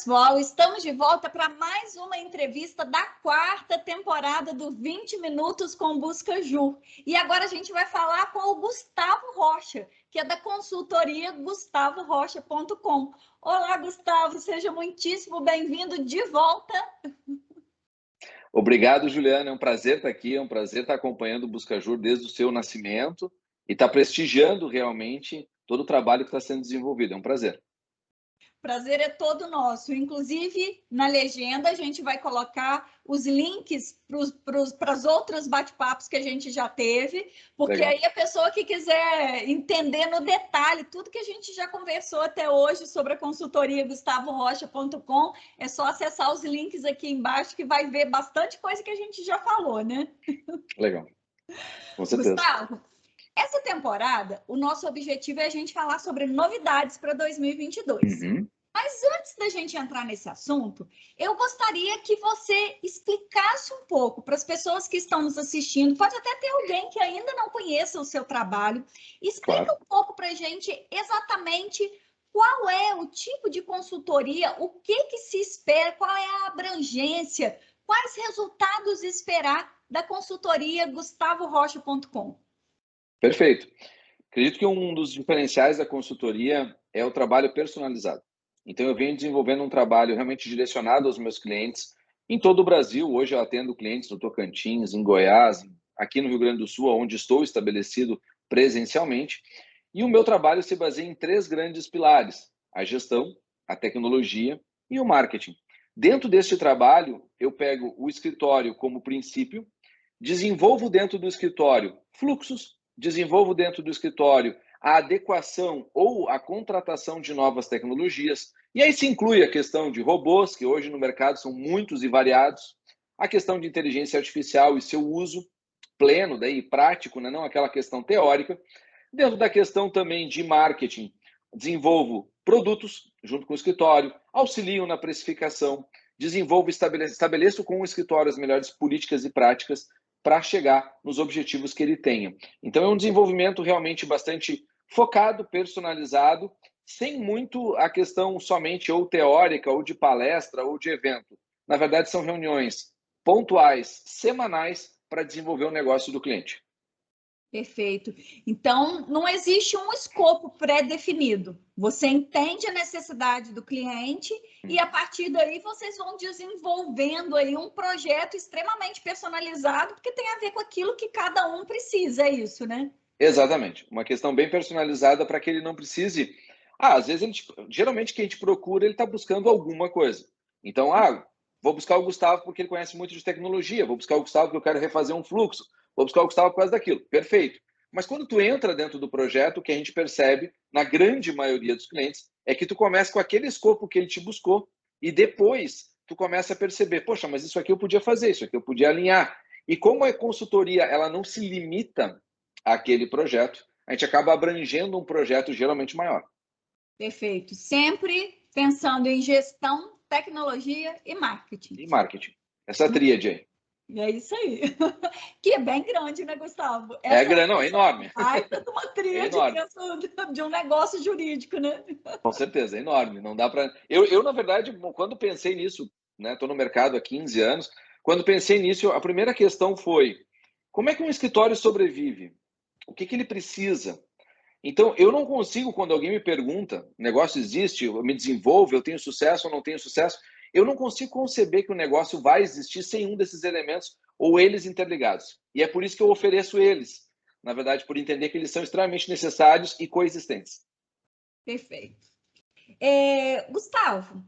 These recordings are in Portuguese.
pessoal, estamos de volta para mais uma entrevista da quarta temporada do 20 Minutos com Buscajur. E agora a gente vai falar com o Gustavo Rocha, que é da consultoria gustavorocha.com. Olá, Gustavo, seja muitíssimo bem-vindo de volta. Obrigado, Juliana. É um prazer estar aqui, é um prazer estar acompanhando o Buscajur desde o seu nascimento e estar prestigiando realmente todo o trabalho que está sendo desenvolvido. É um prazer. Prazer é todo nosso. Inclusive, na legenda, a gente vai colocar os links para os outros bate-papos que a gente já teve, porque Legal. aí a pessoa que quiser entender no detalhe tudo que a gente já conversou até hoje sobre a consultoria gustavorocha.com, é só acessar os links aqui embaixo que vai ver bastante coisa que a gente já falou, né? Legal. Com certeza. Gustavo, essa temporada, o nosso objetivo é a gente falar sobre novidades para 2022. Mas antes da gente entrar nesse assunto, eu gostaria que você explicasse um pouco para as pessoas que estão nos assistindo, pode até ter alguém que ainda não conheça o seu trabalho, explica um pouco para a gente exatamente qual é o tipo de consultoria, o que se espera, qual é a abrangência, quais resultados esperar da consultoria gustavorocha.com. Perfeito. Acredito que um dos diferenciais da consultoria é o trabalho personalizado. Então, eu venho desenvolvendo um trabalho realmente direcionado aos meus clientes em todo o Brasil. Hoje eu atendo clientes no Tocantins, em Goiás, aqui no Rio Grande do Sul, onde estou estabelecido presencialmente. E o meu trabalho se baseia em 3 grandes pilares: a gestão, a tecnologia e o marketing. Dentro deste trabalho, eu pego o escritório como princípio, desenvolvo dentro do escritório fluxos, desenvolvo dentro do escritório a adequação ou a contratação de novas tecnologias, e aí se inclui a questão de robôs, que hoje no mercado são muitos e variados, a questão de inteligência artificial e seu uso pleno, daí prático, né? Não aquela questão teórica. Dentro da questão também de marketing, desenvolvo produtos junto com o escritório, auxilio na precificação, desenvolvo e estabeleço com o escritório as melhores políticas e práticas para chegar nos objetivos que ele tenha. Então, é um desenvolvimento realmente bastante focado, personalizado, sem muito a questão somente ou teórica, ou de palestra, ou de evento. Na verdade, são reuniões pontuais, semanais, para desenvolver o negócio do cliente. Perfeito. Então, não existe um escopo pré-definido. Você entende a necessidade do cliente e, a partir daí, vocês vão desenvolvendo aí um projeto extremamente personalizado, porque tem a ver com aquilo que cada um precisa, é isso, né? Exatamente. Uma questão bem personalizada para que ele não precise... às vezes, geralmente, quem a gente procura, ele está buscando alguma coisa. Então, vou buscar o Gustavo porque ele conhece muito de tecnologia, vou buscar o Gustavo porque eu quero refazer um fluxo, vou buscar o Gustavo por causa daquilo. Perfeito. Mas quando tu entra dentro do projeto, o que a gente percebe, na grande maioria dos clientes, é que tu começa com aquele escopo que ele te buscou e depois tu começa a perceber, poxa, mas isso aqui eu podia fazer, isso aqui eu podia alinhar. E como a consultoria ela não se limita àquele projeto, a gente acaba abrangendo um projeto geralmente maior. Perfeito. Sempre pensando em gestão, tecnologia e marketing. E marketing. Essa tríade aí. É isso aí. Que é bem grande, né, Gustavo? É grande, não, é enorme. De uma tríade de um negócio jurídico, né? Com certeza, é enorme. Não dá para. Eu, na verdade, quando pensei nisso, né, estou no mercado há 15 anos, quando pensei nisso, a primeira questão foi: como é que um escritório sobrevive? O que ele precisa? Então, eu não consigo, quando alguém me pergunta, o negócio existe, eu me desenvolvo, eu tenho sucesso ou não tenho sucesso, eu não consigo conceber que o negócio vai existir sem um desses elementos ou eles interligados. E é por isso que eu ofereço eles, na verdade, por entender que eles são extremamente necessários e coexistentes. Perfeito. Gustavo,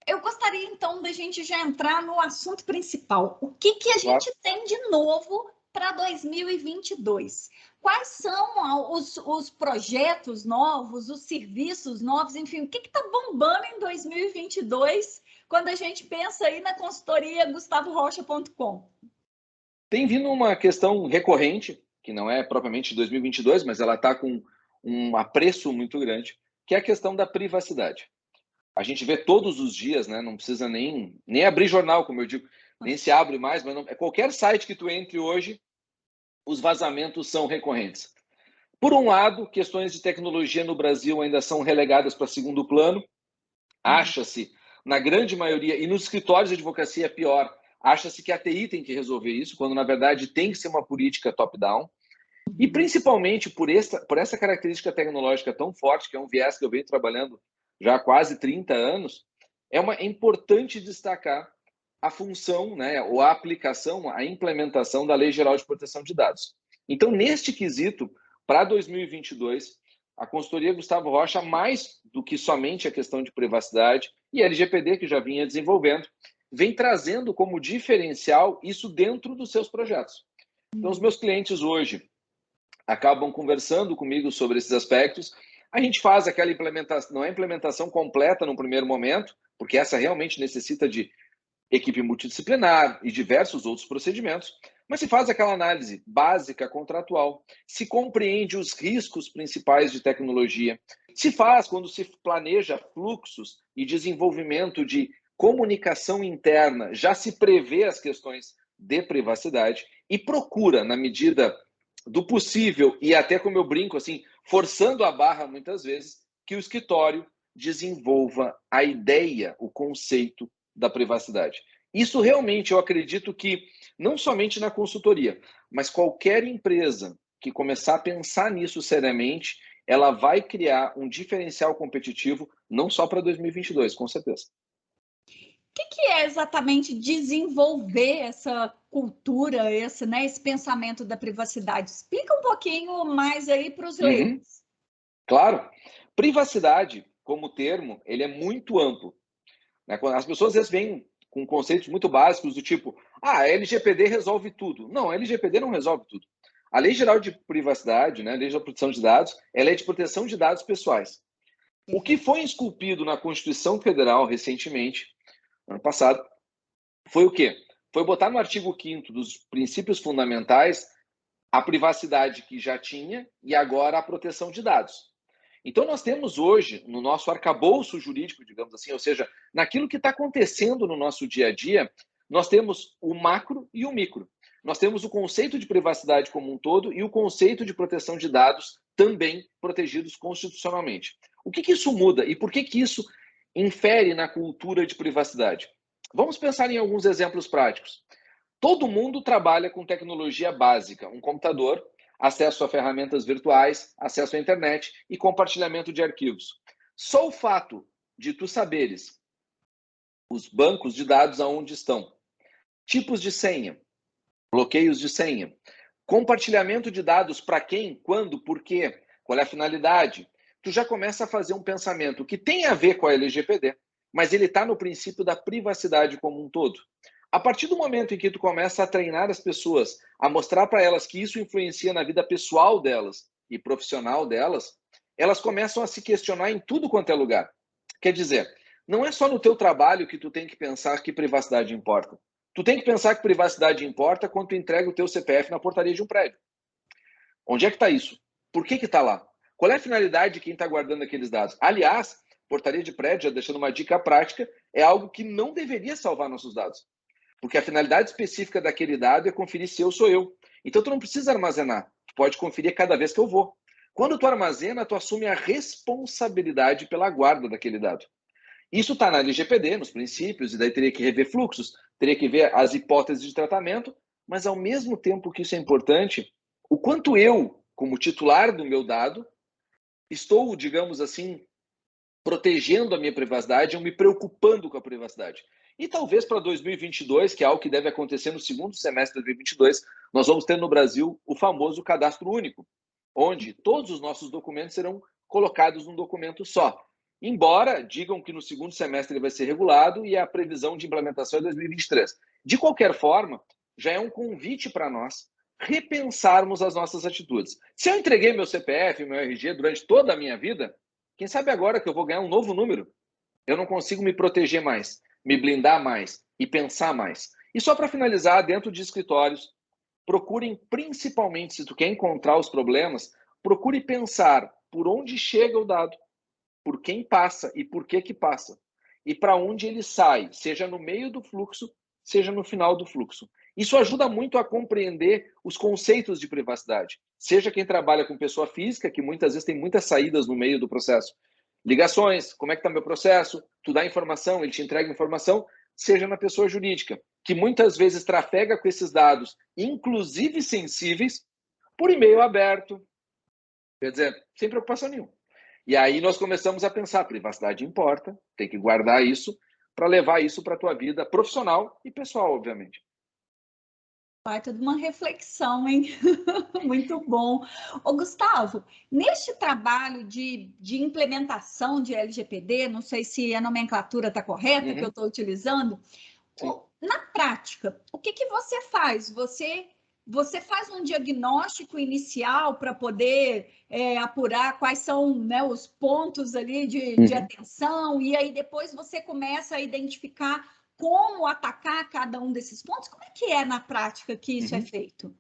eu gostaria então da gente já entrar no assunto principal. O que a gente tem de novo para 2022? Quais são os projetos novos, os serviços novos, enfim, o que está bombando em 2022 quando a gente pensa aí na consultoria gustavorocha.com? Tem vindo uma questão recorrente, que não é propriamente de 2022, mas ela está com um apreço muito grande, que é a questão da privacidade. A gente vê todos os dias, né? Não precisa nem abrir jornal, como eu digo, nem se abre mais, mas qualquer site que tu entre hoje, os vazamentos são recorrentes. Por um lado, questões de tecnologia no Brasil ainda são relegadas para segundo plano. Acha-se na grande maioria, e nos escritórios de advocacia é pior, acha-se que a TI tem que resolver isso, quando na verdade tem que ser uma política top-down. E principalmente por essa característica tecnológica tão forte, que é um viés que eu venho trabalhando já há quase 30 anos, é importante destacar a função, né, ou a aplicação, a implementação da Lei Geral de Proteção de Dados. Então, neste quesito, para 2022, a consultoria Gustavo Rocha, mais do que somente a questão de privacidade e a LGPD, que já vinha desenvolvendo, vem trazendo como diferencial isso dentro dos seus projetos. Então, os meus clientes hoje acabam conversando comigo sobre esses aspectos. A gente faz aquela implementação, não é implementação completa no primeiro momento, porque essa realmente necessita de equipe multidisciplinar e diversos outros procedimentos, mas se faz aquela análise básica contratual, se compreende os riscos principais de tecnologia, se faz quando se planeja fluxos e desenvolvimento de comunicação interna, já se prevê as questões de privacidade e procura, na medida do possível, e até como eu brinco, assim, forçando a barra muitas vezes, que o escritório desenvolva a ideia, o conceito da privacidade. Isso realmente eu acredito que, não somente na consultoria, mas qualquer empresa que começar a pensar nisso seriamente, ela vai criar um diferencial competitivo, não só para 2022, com certeza. O que é exatamente desenvolver essa cultura, esse pensamento da privacidade? Explica um pouquinho mais aí para os leigos. Claro. Privacidade, como termo, ele é muito amplo. As pessoas às vezes vêm com conceitos muito básicos do tipo, a LGPD resolve tudo. Não, a LGPD não resolve tudo. A Lei Geral de Privacidade, né, a Lei de Proteção de Dados, ela é de proteção de dados pessoais. O que foi esculpido na Constituição Federal recentemente, ano passado, foi o quê? Foi botar no artigo 5º dos princípios fundamentais a privacidade que já tinha e agora a proteção de dados. Então, nós temos hoje, no nosso arcabouço jurídico, digamos assim, ou seja, naquilo que está acontecendo no nosso dia a dia, nós temos o macro e o micro. Nós temos o conceito de privacidade como um todo e o conceito de proteção de dados também protegidos constitucionalmente. O que isso muda e por que isso infere na cultura de privacidade? Vamos pensar em alguns exemplos práticos. Todo mundo trabalha com tecnologia básica, um computador, acesso a ferramentas virtuais, acesso à internet e compartilhamento de arquivos. Só o fato de tu saberes os bancos de dados aonde estão, tipos de senha, bloqueios de senha, compartilhamento de dados para quem, quando, por quê, qual é a finalidade, tu já começa a fazer um pensamento que tem a ver com a LGPD, mas ele está no princípio da privacidade como um todo. A partir do momento em que tu começa a treinar as pessoas, a mostrar para elas que isso influencia na vida pessoal delas e profissional delas, elas começam a se questionar em tudo quanto é lugar. Quer dizer, não é só no teu trabalho que tu tem que pensar que privacidade importa. Tu tem que pensar que privacidade importa quando tu entrega o teu CPF na portaria de um prédio. Onde é que está isso? Por que está lá? Qual é a finalidade de quem está guardando aqueles dados? Aliás, portaria de prédio, já deixando uma dica prática, é algo que não deveria salvar nossos dados. Porque a finalidade específica daquele dado é conferir se eu sou eu. Então, tu não precisa armazenar. Tu pode conferir cada vez que eu vou. Quando tu armazena, tu assume a responsabilidade pela guarda daquele dado. Isso está na LGPD, nos princípios, e daí teria que rever fluxos, teria que ver as hipóteses de tratamento, mas ao mesmo tempo que isso é importante, o quanto eu, como titular do meu dado, estou, digamos assim, protegendo a minha privacidade ou me preocupando com a privacidade. E talvez para 2022, que é algo que deve acontecer no segundo semestre de 2022, nós vamos ter no Brasil o famoso cadastro único, onde todos os nossos documentos serão colocados num documento só. Embora digam que no segundo semestre ele vai ser regulado e a previsão de implementação é 2023. De qualquer forma, já é um convite para nós repensarmos as nossas atitudes. Se eu entreguei meu CPF, meu RG durante toda a minha vida, quem sabe agora que eu vou ganhar um novo número, eu não consigo me proteger mais, me blindar mais e pensar mais. E só para finalizar, dentro de escritórios, procurem principalmente, se tu quer encontrar os problemas, procure pensar por onde chega o dado, por quem passa e por que passa, e para onde ele sai, seja no meio do fluxo, seja no final do fluxo. Isso ajuda muito a compreender os conceitos de privacidade. Seja quem trabalha com pessoa física, que muitas vezes tem muitas saídas no meio do processo, ligações, como é que está meu processo, tu dá informação, ele te entrega informação, seja na pessoa jurídica, que muitas vezes trafega com esses dados, inclusive sensíveis, por e-mail aberto, quer dizer, sem preocupação nenhuma. E aí nós começamos a pensar, privacidade importa, tem que guardar isso para levar isso para a tua vida profissional e pessoal, obviamente. Vai toda uma reflexão, hein? Muito bom. Ô, Gustavo, neste trabalho de implementação de LGPD, não sei se a nomenclatura está correta que eu estou utilizando, na prática, o que você faz? Você faz um diagnóstico inicial para poder apurar quais são, né, os pontos ali de atenção, e aí depois você começa a identificar como atacar cada um desses pontos? Como é que é na prática que isso é feito?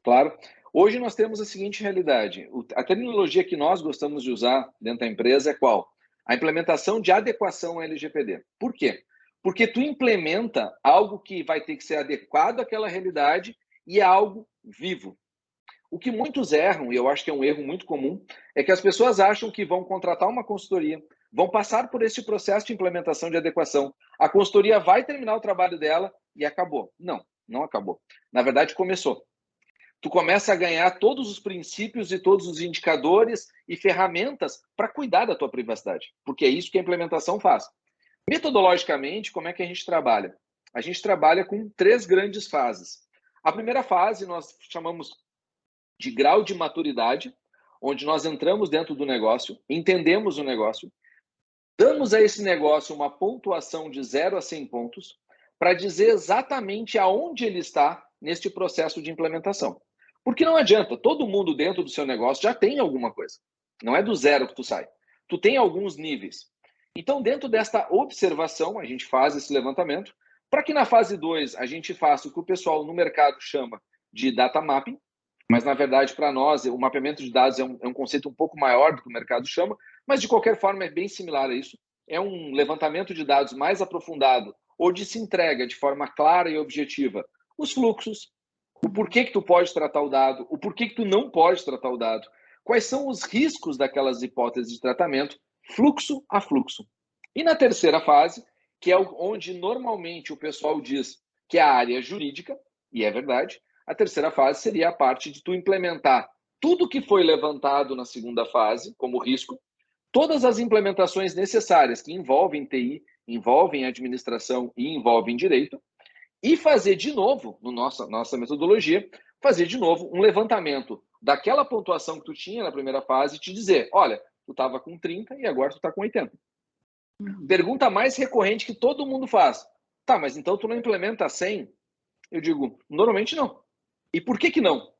Claro. Hoje nós temos a seguinte realidade. A terminologia que nós gostamos de usar dentro da empresa é qual? A implementação de adequação ao LGPD. Por quê? Porque tu implementa algo que vai ter que ser adequado àquela realidade e é algo vivo. O que muitos erram, e eu acho que é um erro muito comum, é que as pessoas acham que vão contratar uma consultoria, vão passar por esse processo de implementação de adequação. A consultoria vai terminar o trabalho dela e acabou. Não, não acabou. Na verdade, começou. Tu começa a ganhar todos os princípios e todos os indicadores e ferramentas para cuidar da tua privacidade, porque é isso que a implementação faz. Metodologicamente, como é que a gente trabalha? A gente trabalha com 3 grandes fases. A primeira fase nós chamamos de grau de maturidade, onde nós entramos dentro do negócio, entendemos o negócio, damos a esse negócio uma pontuação de 0 a 100 pontos para dizer exatamente aonde ele está neste processo de implementação. Porque não adianta, todo mundo dentro do seu negócio já tem alguma coisa. Não é do zero que tu sai. Tu tem alguns níveis. Então, dentro desta observação, a gente faz esse levantamento, para que na fase 2 a gente faça o que o pessoal no mercado chama de data mapping, mas na verdade para nós o mapeamento de dados é um conceito um pouco maior do que o mercado chama, mas de qualquer forma é bem similar a isso. É um levantamento de dados mais aprofundado, onde se entrega de forma clara e objetiva os fluxos, o porquê que tu pode tratar o dado, o porquê que tu não pode tratar o dado, quais são os riscos daquelas hipóteses de tratamento, fluxo a fluxo. E na terceira fase, que é onde normalmente o pessoal diz que é a área jurídica, e é verdade, a terceira fase seria a parte de tu implementar tudo que foi levantado na segunda fase, como risco, todas as implementações necessárias que envolvem TI, envolvem administração e envolvem direito, e fazer de novo, no nossa metodologia, fazer de novo um levantamento daquela pontuação que tu tinha na primeira fase e te dizer, olha, tu estava com 30 e agora tu está com 80. Pergunta mais recorrente que todo mundo faz. Tá, mas então tu não implementa 100? Eu digo, normalmente não. E por que não?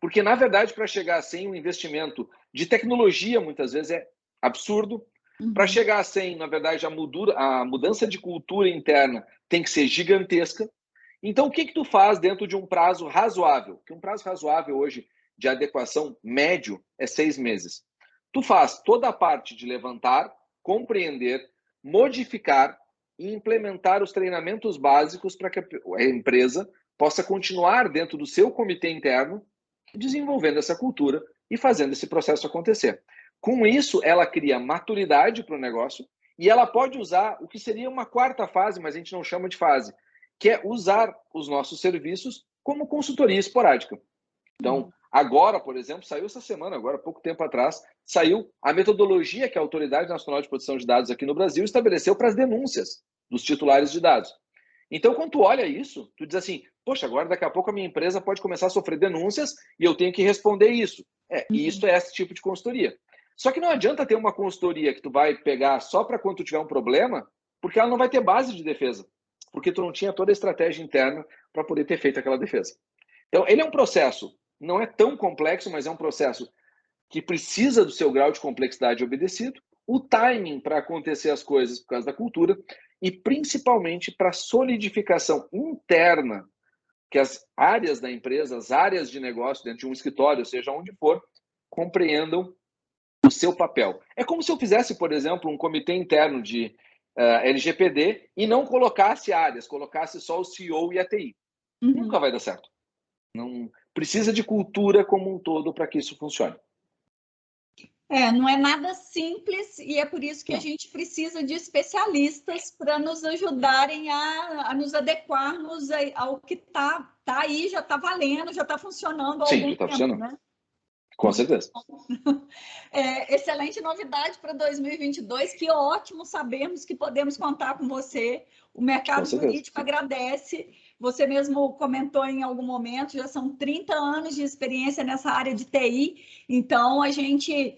Porque, na verdade, para chegar a 100, o investimento de tecnologia, muitas vezes, é absurdo. Para chegar a 100, na verdade, a mudança de cultura interna tem que ser gigantesca. Então, o que tu faz dentro de um prazo razoável? Porque um prazo razoável hoje de adequação médio é 6 meses. Tu faz toda a parte de levantar, compreender, modificar e implementar os treinamentos básicos para que a empresa possa continuar dentro do seu comitê interno desenvolvendo essa cultura e fazendo esse processo acontecer. Com isso, ela cria maturidade para o negócio e ela pode usar o que seria uma quarta fase, mas a gente não chama de fase, que é usar os nossos serviços como consultoria esporádica. Então, agora, por exemplo, saiu essa semana, agora pouco tempo atrás, saiu a metodologia que a Autoridade Nacional de Proteção de Dados aqui no Brasil estabeleceu para as denúncias dos titulares de dados. Então, quando tu olha isso, tu diz assim, poxa, agora daqui a pouco a minha empresa pode começar a sofrer denúncias e eu tenho que responder isso. E isso é esse tipo de consultoria. Só que não adianta ter uma consultoria que tu vai pegar só para quando tu tiver um problema, porque ela não vai ter base de defesa, porque tu não tinha toda a estratégia interna para poder ter feito aquela defesa. Então, ele é um processo, não é tão complexo, mas é um processo que precisa do seu grau de complexidade obedecido, o timing para acontecer as coisas por causa da cultura e principalmente para a solidificação interna que as áreas da empresa, as áreas de negócio dentro de um escritório, seja onde for, compreendam o seu papel. É como se eu fizesse, por exemplo, um comitê interno de LGPD e não colocasse áreas, colocasse só o CEO e a TI. Nunca vai dar certo. Não precisa de cultura como um todo para que isso funcione. Não é nada simples e é por isso que a gente precisa de especialistas para nos ajudarem a nos adequarmos ao que está aí, já está valendo, já está funcionando há algum tempo, né? Com certeza. Excelente novidade para 2022, que ótimo sabermos que podemos contar com você. O mercado jurídico agradece. Você mesmo comentou em algum momento, já são 30 anos de experiência nessa área de TI, então a gente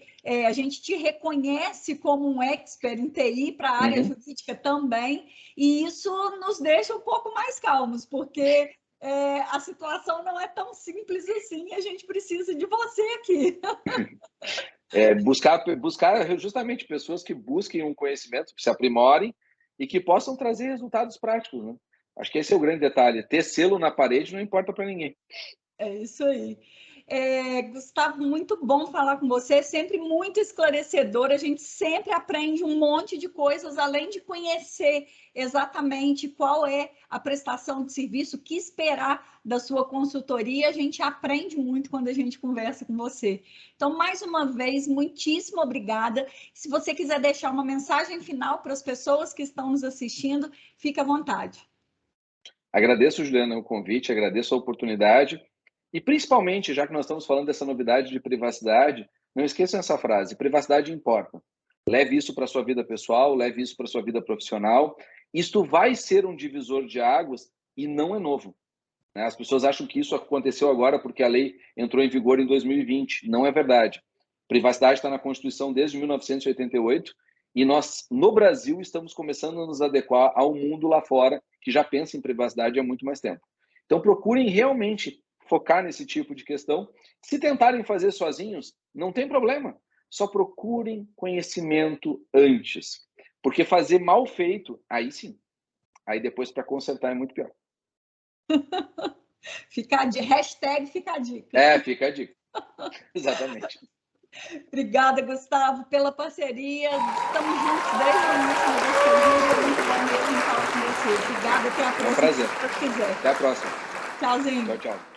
te reconhece como um expert em TI para a área jurídica também, e isso nos deixa um pouco mais calmos, porque a situação não é tão simples assim, e a gente precisa de você aqui. Buscar justamente pessoas que busquem um conhecimento, que se aprimorem e que possam trazer resultados práticos, né? Acho que esse é o grande detalhe. Ter selo na parede não importa para ninguém. É isso aí. Gustavo, muito bom falar com você, sempre muito esclarecedor. A gente sempre aprende um monte de coisas, além de conhecer exatamente qual é a prestação de serviço, o que esperar da sua consultoria. A gente aprende muito quando a gente conversa com você. Então, mais uma vez, muitíssimo obrigada. Se você quiser deixar uma mensagem final para as pessoas que estão nos assistindo, fique à vontade. Agradeço, Juliana, o convite, agradeço a oportunidade e, principalmente, já que nós estamos falando dessa novidade de privacidade, não esqueçam essa frase: privacidade importa. Leve isso para a sua vida pessoal, leve isso para a sua vida profissional. Isto vai ser um divisor de águas e não é novo. As pessoas acham que isso aconteceu agora porque a lei entrou em vigor em 2020. Não é verdade. Privacidade está na Constituição desde 1988 e nós, no Brasil, estamos começando a nos adequar ao mundo lá fora, que já pensa em privacidade há muito mais tempo. Então, procurem realmente focar nesse tipo de questão. Se tentarem fazer sozinhos, não tem problema. Só procurem conhecimento antes. Porque fazer mal feito, aí sim. Aí depois, para consertar, é muito pior. Fica a dica. Fica a dica. Fica a dica. Exatamente. Obrigada, Gustavo, pela parceria. Estamos juntos desde o início da parceria. É muito bom mesmo falar com você. Obrigada, até a próxima. É um prazer. Se você quiser. Até a próxima. Tchauzinho. Tchau.